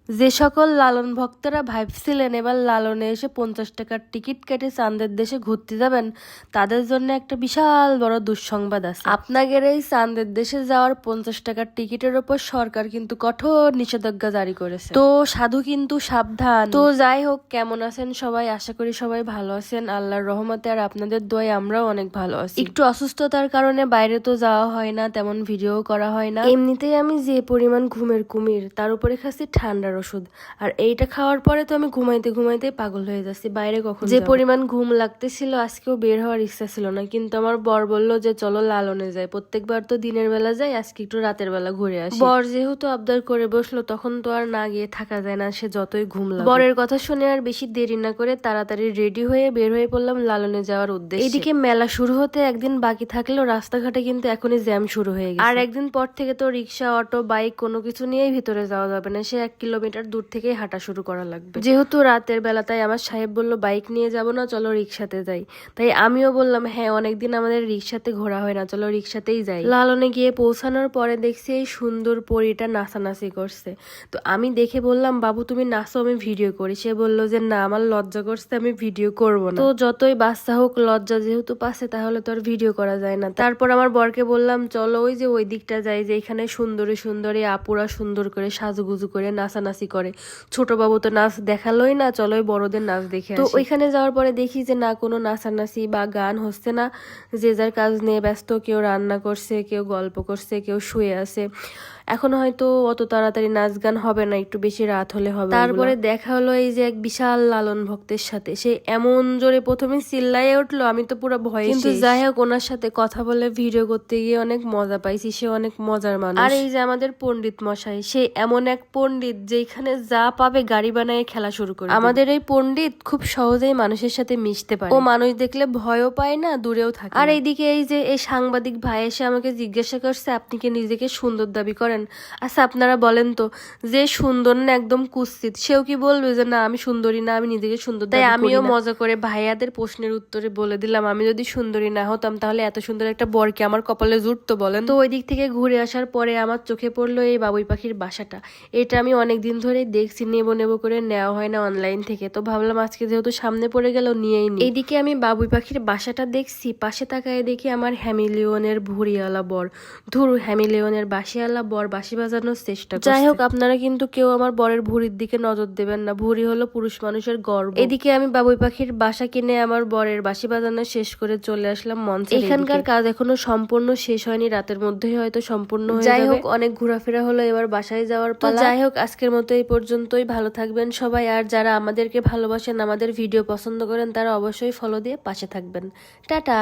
যে সকল লালন ভক্তরা ভাবছিলেন এবার লালনে এসে 50 টাকার টিকিট কেটে চাঁদের দেশে ঘুরতে যাবেন, তাদের জন্য একটা বিশাল বড় দুঃসংবাদ আছে। আপনাদের এই চাঁদের দেশে যাওয়ার 50 টাকার টিকিটের উপর সরকার কিন্তু কঠোর নিষেধাজ্ঞা জারি করেছে। তো সাধু কিন্তু সাবধান। তো যাই হোক, কেমন আছেন সবাই? আশা করি সবাই ভালো আছেন আল্লাহর রহমতে, আর আপনাদের দোয়ায় আমরাও অনেক ভালো আছি। একটু অসুস্থতার কারণে বাইরে তো যাওয়া হয় না, তেমন ভিডিও করা হয় না। এমনিতেই আমি যে পরিমাণ ঘুমের কুমির, তার উপরে খাচ্ছি ঠান্ডার ওষুধ, আর এইটা খাওয়ার পরে তো আমি ঘুমাইতে ঘুমাইতে পাগল হয়ে যাচ্ছি। বাইরে কখন যে পরিমাণ ঘুম লাগতেছিল, আজকেও বের হওয়ার ইচ্ছা ছিল না, কিন্তু আমার বর বলল যে চলো লালনে যাই। প্রত্যেকবার তো দিনের বেলা যাই, আজকে একটু রাতের বেলা ঘুরে আসি। বর যেহেতু আবদার করে বসলো, তখন তো আর না গিয়ে থাকা যায় না, সে যতই ঘুম লাগে। বরের কথা শুনে আর বেশি দেরি না করে তাড়াতাড়ি রেডি হয়ে বের হয়ে পড়লাম লালনে যাওয়ার উদ্দেশ্যে। এদিকে মেলা শুরু হতে একদিন বাকি থাকলেও রাস্তাঘাটে কিন্তু এখনই জ্যাম শুরু হয়ে গেছে। আর একদিন পর থেকে তো রিক্সা, অটো, বাইক কোনো কিছু নিয়েই ভিতরে যাওয়া যাবে না, সে 1 কিলোমিটার দূর থেকে হাঁটা শুরু করা লাগবে। যেহেতু রাতের বেলা, তাই আমার সাহেব বলল বাইক নিয়ে যাব না, চলো রিক্সাতে যাই। তাই আমিও বললাম হ্যাঁ, অনেকদিন আমাদের রিক্সাতে ঘোরা হয় না, চলো রিক্সাতেই যাই। লালনে গিয়ে পৌঁছানোর পরে দেখছি এই সুন্দর পরীটা নাচানাচি করছে। তো আমি দেখে বললাম বাবু তুমি নাচো, আমি ভিডিও করি। সে বলল যে না, আমার লজ্জা করছে, আমি ভিডিও করব না। তো যতই বাচ্চা হোক, লজ্জা যেহেতু পাচ্ছে তাহলে তো আর ভিডিও করা যায় না। তারপর আমার বরকে বললাম চলো ওই যে ওই দিকটা যাই, যে এখানে সুন্দরী সুন্দরী আপুরা সুন্দর করে সাজুগুজু করে নাচানাচি করে। ছোট বাবু তো নাচ দেখালোই না, চলো বড়দের নাচ দেখে আসি। তো ওইখানে যাওয়ার পরে দেখি যে না, কোনো নাচানাচি বা গান হচ্ছে না, যে যার কাজ নিয়ে ব্যস্ত। কেউ রান্না করছে, কেউ গল্প করছে, কেউ শুয়ে আছে। এখন হয়তো অত তাড়াতাড়ি নাচ গান হবে না, একটু বেশি রাত হলে হবে। তারপরে দেখা হলো এই যে এক বিশাল লালন ভক্তের সাথে, সে এমন জোরে প্রথমে চিল্লাইয়ে উঠলো, আমি তো পুরো ভয়ে। কিন্তু যাই হোক, ওনার সাথে কথা বলে ভিডিও করতে গিয়ে অনেক মজা পাইছি, সে অনেক মজার মানুষ। আর এই যে আমাদের পণ্ডিত মশাই, সে এমন এক পণ্ডিত যেখানে যা পাবে গাড়ি বানায় খেলা শুরু করে। আমাদের এই পণ্ডিত খুব সহজেই মানুষের সাথে মিশতে পারে, ও মানুষ দেখলে ভয়ও পায় না, দূরেও থাকে। আর এইদিকে এই যে এই সাংবাদিক ভাই এসে আমাকে জিজ্ঞাসা করছে আপনি কি নিজেকে সুন্দর দাবি করেন? আচ্ছা আপনারা বলেন তো, যে সুন্দর না একদম কুৎসিত, সেও কি বলবে যে না আমি সুন্দরী না, আমি নিজেকে সুন্দর? তাই আমিও মজা করে ভাইয়াদের প্রশ্নের উত্তরে বলে দিলাম আমি যদি সুন্দরী না হতাম তাহলে এত সুন্দর একটা বরকে আমার কপালে জুটতো বলেন? তো ওই দিক থেকে ঘুরে আসার পরে আমার চোখে পড়লো এই বাবুই পাখির বাসাটা। এটা আমি অনেকদিন ধরে দেখছি, নেবো নেবো করে নেওয়া হয় না অনলাইন থেকে, তো ভাবলাম আজকে যেহেতু সামনে পড়ে গেল নিয়েই নি। এইদিকে আমি বাবুই পাখির বাসাটা দেখছি, পাশে তাকায় দেখি আমার হ্যামিলিয়নের ভুঁড়িওয়ালা বর। ধুর, হ্যামিলিয়নের বাসিওয়ালা বর বাসি বাজানোর চেষ্টা করছে। যাই হোক, আপনারা কিন্তু কেউ আমার বরের ভুঁড়ির দিকে নজর দেবেন না, ভুঁড়ি হলো পুরুষ মানুষের গর্ব। এদিকে আমি বাবুই পাখির বাসা কিনে আমার বরের বাসি বাজানো শেষ করে চলে আসলাম মঞ্চে। এখানকার কাজ এখনো সম্পূর্ণ শেষ হয়নি, রাতের মধ্যেই হয়তো সম্পূর্ণ হয়ে যাবে। যাই হোক, অনেক ঘোরাফেরা হলো, এবার বাসায় যাওয়ার পালা। যাই হোক, আজকের মতো এই পর্যন্তই। ভালো থাকবেন সবাই, আর যারা আমাদেরকে ভালোবাসেন, আমাদের ভিডিও পছন্দ করেন, তারা অবশ্যই ফলো দিয়ে পাশে থাকবেন। টাটা।